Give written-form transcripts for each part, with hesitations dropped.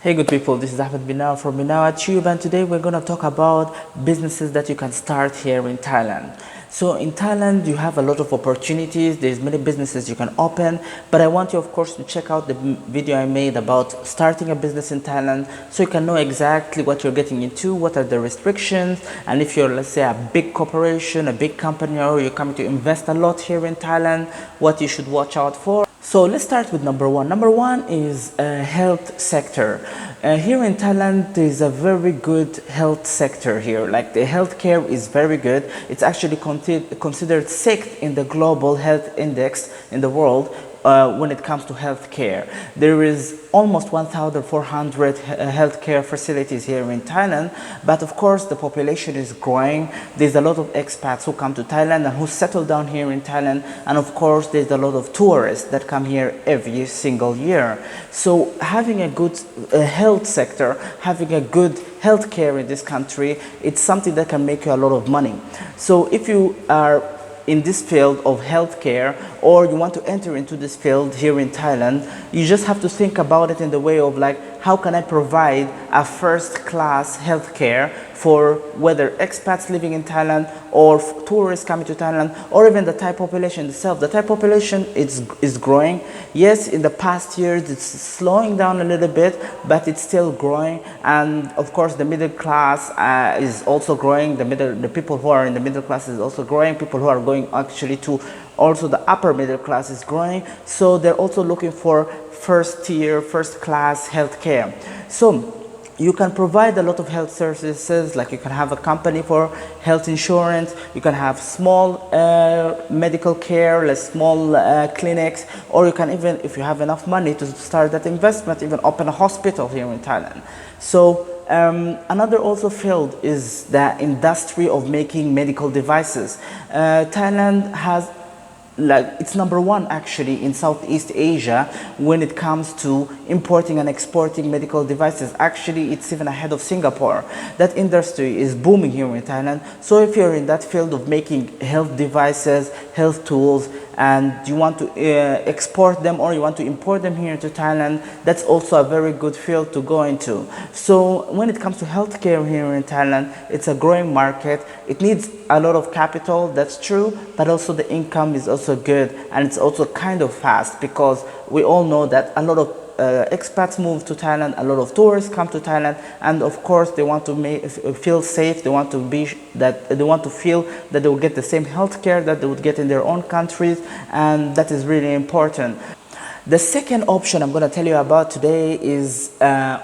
Hey good people, this is Ahmed Minawa from MinawaTube, and today we're going to talk about businesses that you can start here in Thailand. So in Thailand you have a lot of opportunities, there's many businesses you can open, but I want you of course to check out the video I made about starting a business in Thailand so you can know exactly what you're getting into, what are the restrictions, and if you're, let's say, a big corporation, a big company, or you're coming to invest a lot here in Thailand, what you should watch out for. So let's start with number one. Number one is health sector. Here in Thailand, there is a very good health sector here. Like the healthcare is very good. It's actually considered sixth in the global health index in the world. When it comes to healthcare, there is almost 1,400 healthcare facilities here in Thailand, but of course the population is growing. There's a lot of expats who come to Thailand and who settle down here in Thailand, and of course there's a lot of tourists that come here every single year. So having a good health sector, having a good healthcare in this country, it's something that can make you a lot of money. So if you are in this field of healthcare, or you want to enter into this field here in Thailand, you just have to think about it in the way of like, how can I provide a first-class healthcare for whether expats living in Thailand or tourists coming to Thailand, or even the Thai population itself. The Thai population is growing. Yes, in the past years it's slowing down a little bit, but it's still growing. And of course the middle class is also growing. The people who are in the middle class is also growing. People who are going actually to also the upper middle class is growing. So they're also looking for first tier, first class healthcare. So you can provide a lot of health services, like you can have a company for health insurance, you can have small medical care, like small clinics, or you can even, if you have enough money to start that investment, even open a hospital here in Thailand. So another also field is the industry of making medical devices. Thailand has, like, it's number one actually in Southeast Asia when it comes to importing and exporting medical devices. Actually, it's even ahead of Singapore. That industry is booming here in Thailand. So if you're in that field of making health devices, health tools, and you want to export them or you want to import them here to Thailand, that's also a very good field to go into. So when it comes to healthcare here in Thailand, it's a growing market. It needs a lot of capital, that's true, but also the income is also good, and it's also kind of fast, because we all know that a lot of expats move to Thailand, a lot of tourists come to Thailand, and of course they want to feel safe. They want to feel that they will get the same healthcare that they would get in their own countries, and that is really important. The second option I'm going to tell you about today is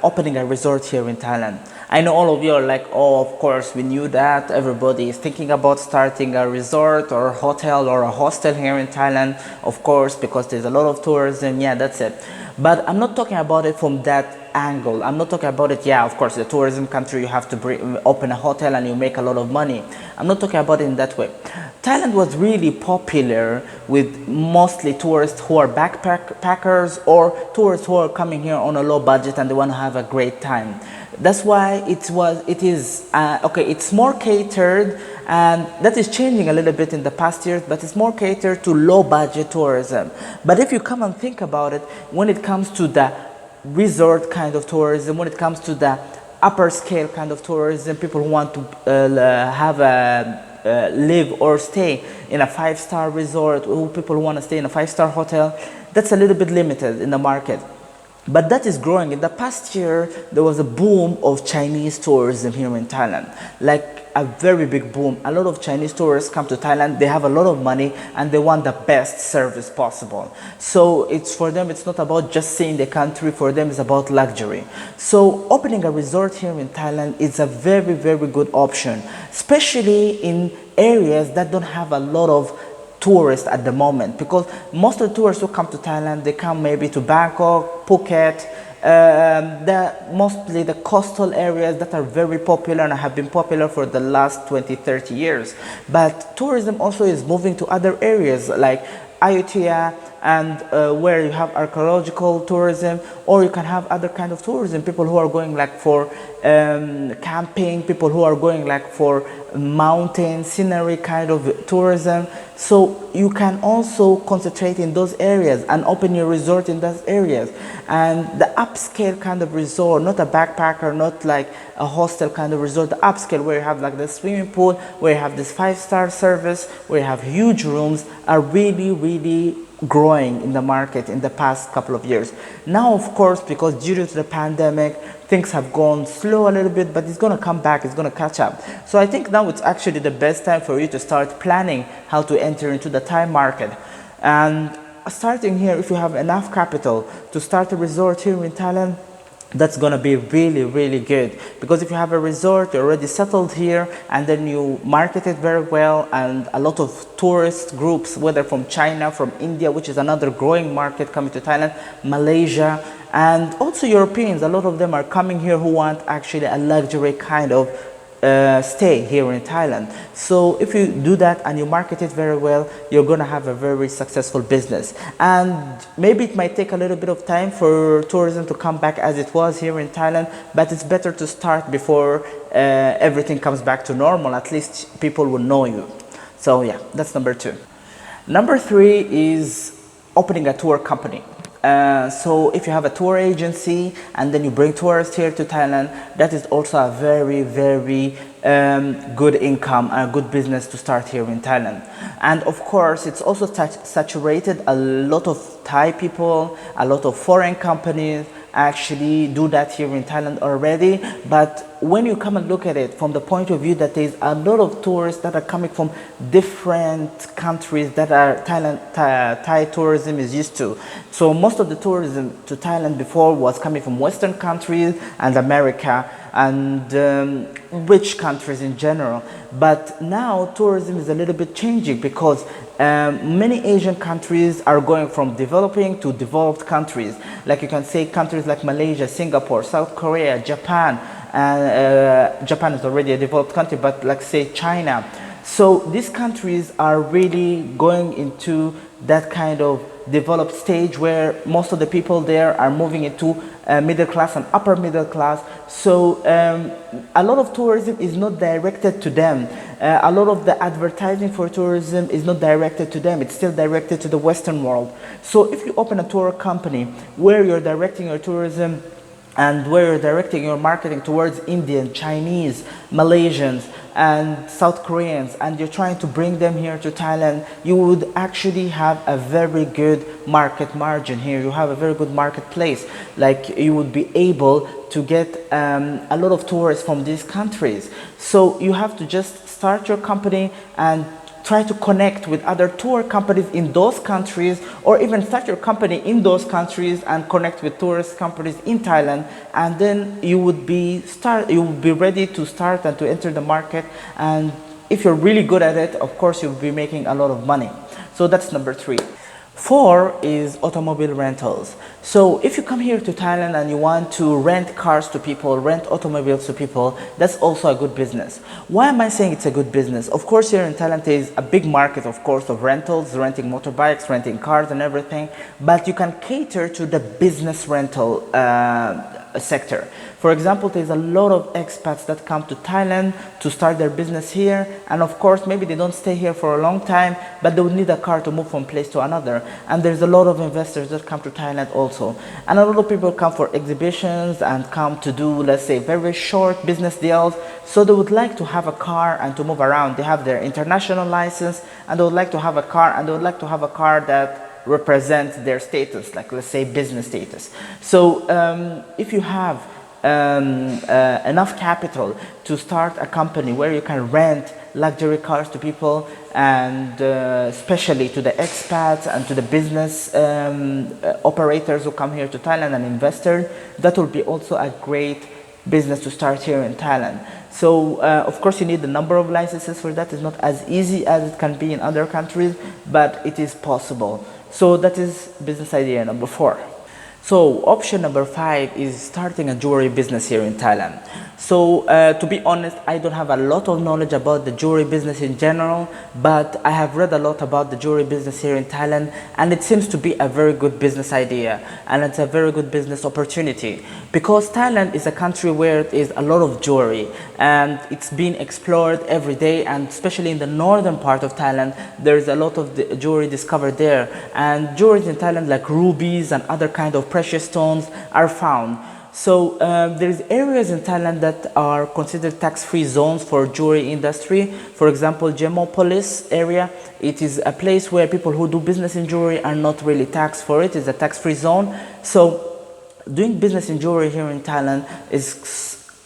opening a resort here in Thailand. I know all of you are like, oh, of course, we knew that. Everybody is thinking about starting a resort or a hotel or a hostel here in Thailand, of course, because there's a lot of tourism. Yeah, that's it. But I'm not talking about it from that angle. I'm not talking about it, yeah, of course, the tourism country, you have to open a hotel and you make a lot of money. I'm not talking about it in that way. Thailand was really popular with mostly tourists who are backpackers or tourists who are coming here on a low budget and they want to have a great time. That's why it is okay, it's more catered, and that is changing a little bit in the past years, but it's more catered to low budget tourism. But if you come and think about it, when it comes to the resort kind of tourism, when it comes to the upper scale kind of tourism, people who want to live or stay in a five-star resort, or people who want to stay in a five-star hotel, that's a little bit limited in the market. But that is growing. In the past year, there was a boom of Chinese tourism here in Thailand, like a very big boom. A lot of Chinese tourists come to Thailand, they have a lot of money and they want the best service possible. So it's, for them, it's not about just seeing the country, for them it's about luxury. So opening a resort here in Thailand is a very, very good option, especially in areas that don't have a lot of tourists at the moment, because most of the tourists who come to Thailand, they come maybe to Bangkok, Phuket, mostly the coastal areas that are very popular and have been popular for the last 20-30 years. But tourism also is moving to other areas like Ayutthaya, and where you have archaeological tourism, or you can have other kind of tourism, people who are going like for camping, people who are going like for mountain scenery kind of tourism. So you can also concentrate in those areas and open your resort in those areas. And the upscale kind of resort, not a backpacker, not like a hostel kind of resort, the upscale where you have like the swimming pool, where you have this 5-star service, where you have huge rooms, are really growing in the market in the past couple of years. Now, of course, because due to the pandemic, things have gone slow a little bit, but it's going to come back, it's going to catch up. So I think now it's actually the best time for you to start planning how to enter into the Thai market. And starting here, if you have enough capital to start a resort here in Thailand, that's going to be really good, because if you have a resort, you're already settled here, and then you market it very well, and a lot of tourist groups, whether from China, from India, which is another growing market, coming to Thailand, Malaysia, and also Europeans, a lot of them are coming here who want actually a luxury kind of stay here in Thailand. So if you do that and you market it very well, you're going to have a very successful business. And maybe it might take a little bit of time for tourism to come back as it was here in Thailand, but it's better to start before everything comes back to normal. At least people will know you. So yeah, that's number 2. Number 3 is opening a tour company. So if you have a tour agency and then you bring tourists here to Thailand, that is also a very good income and a good business to start here in Thailand. And of course, it's also saturated. A lot of Thai people, a lot of foreign companies actually do that here in Thailand already. But when you come and look at it from the point of view that there's a lot of tourists that are coming from different countries that are Thai tourism is used to. So most of the tourism to Thailand before was coming from Western countries and America and rich countries in general. But now tourism is a little bit changing, because many Asian countries are going from developing to developed countries. Like you can say countries like Malaysia, Singapore, South Korea, Japan. Japan is already a developed country, but like say China. So these countries are really going into that kind of developed stage where most of the people there are moving into middle class and upper middle class. So a lot of tourism is not directed to them. A lot of the advertising for tourism is not directed to them. It's still directed to the Western world. So if you open a tour company where you're directing your tourism and where you're directing your marketing towards Indian, Chinese, Malaysians, and South Koreans, and you're trying to bring them here to Thailand, you would actually have a very good market margin here. You have a very good marketplace. Like you would be able to get a lot of tourists from these countries. So you have to just start your company and try to connect with other tour companies in those countries, or even start your company in those countries and connect with tourist companies in Thailand, and then you would be ready to start and to enter the market. And if you're really good at it, of course you'll be making a lot of money. So that's number 3. 4 is automobile rentals. So if you come here to Thailand and you want to rent cars to people, rent automobiles to people, that's also a good business. Why am I saying it's a good business? Of course, here in Thailand there is a big market, of course, of rentals, renting motorbikes, renting cars and everything, but you can cater to the business rental sector. For example, there's a lot of expats that come to Thailand to start their business here, and of course maybe they don't stay here for a long time, but they would need a car to move from place to another. And there's a lot of investors that come to Thailand also, and a lot of people come for exhibitions and come to do, let's say, very short business deals. So they would like to have a car and to move around. They have their international license and they would like to have a car, and they would like to have a car that represents their status, like let's say business status. So if you have enough capital to start a company where you can rent luxury cars to people, and especially to the expats and to the business operators who come here to Thailand and investors, that will be also a great business to start here in Thailand. So of course you need the number of licenses for that. It's not as easy as it can be in other countries, but it is possible. So that is business idea number 4. So option number 5 is starting a jewelry business here in Thailand. So to be honest, I don't have a lot of knowledge about the jewelry business in general, but I have read a lot about the jewelry business here in Thailand, and it seems to be a very good business idea, and it's a very good business opportunity, because Thailand is a country where there is a lot of jewelry, and it's being explored every day, and especially in the northern part of Thailand there's a lot of the jewelry discovered there, and jewelry in Thailand like rubies and other kind of precious stones are found. So there's areas in Thailand that are considered tax-free zones for jewelry industry. For example, Gemopolis area, it is a place where people who do business in jewelry are not really taxed for it. It's a tax-free zone. So doing business in jewelry here in Thailand is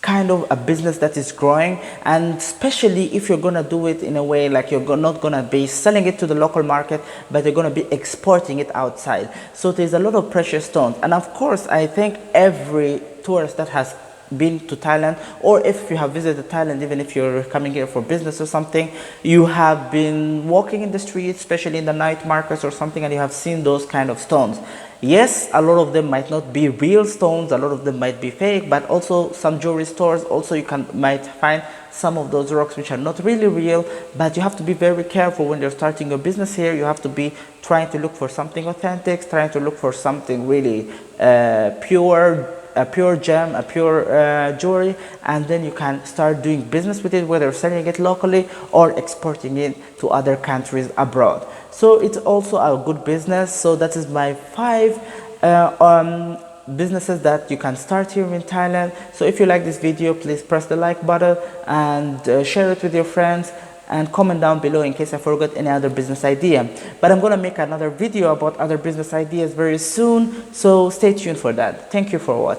kind of a business that is growing, and especially if you're gonna do it in a way like you're not gonna be selling it to the local market, but you're gonna be exporting it outside. So there's a lot of precious stones, and of course I think every tourist that has been to Thailand, or if you have visited Thailand, even if you're coming here for business or something, you have been walking in the streets, especially in the night markets or something, and you have seen those kind of stones. Yes, a lot of them might not be real stones, a lot of them might be fake, but also some jewelry stores also might find some of those rocks which are not really real. But you have to be very careful when you're starting your business here. You have to be trying to look for something authentic, trying to look for something really pure, a pure gem, a pure jewelry, and then you can start doing business with it, whether selling it locally or exporting it to other countries abroad. So it's also a good business. So that is my 5 businesses that you can start here in Thailand. So if you like this video, please press the like button and share it with your friends, and comment down below in case I forgot any other business idea. But I'm gonna make another video about other business ideas very soon, so stay tuned for that. Thank you for watching.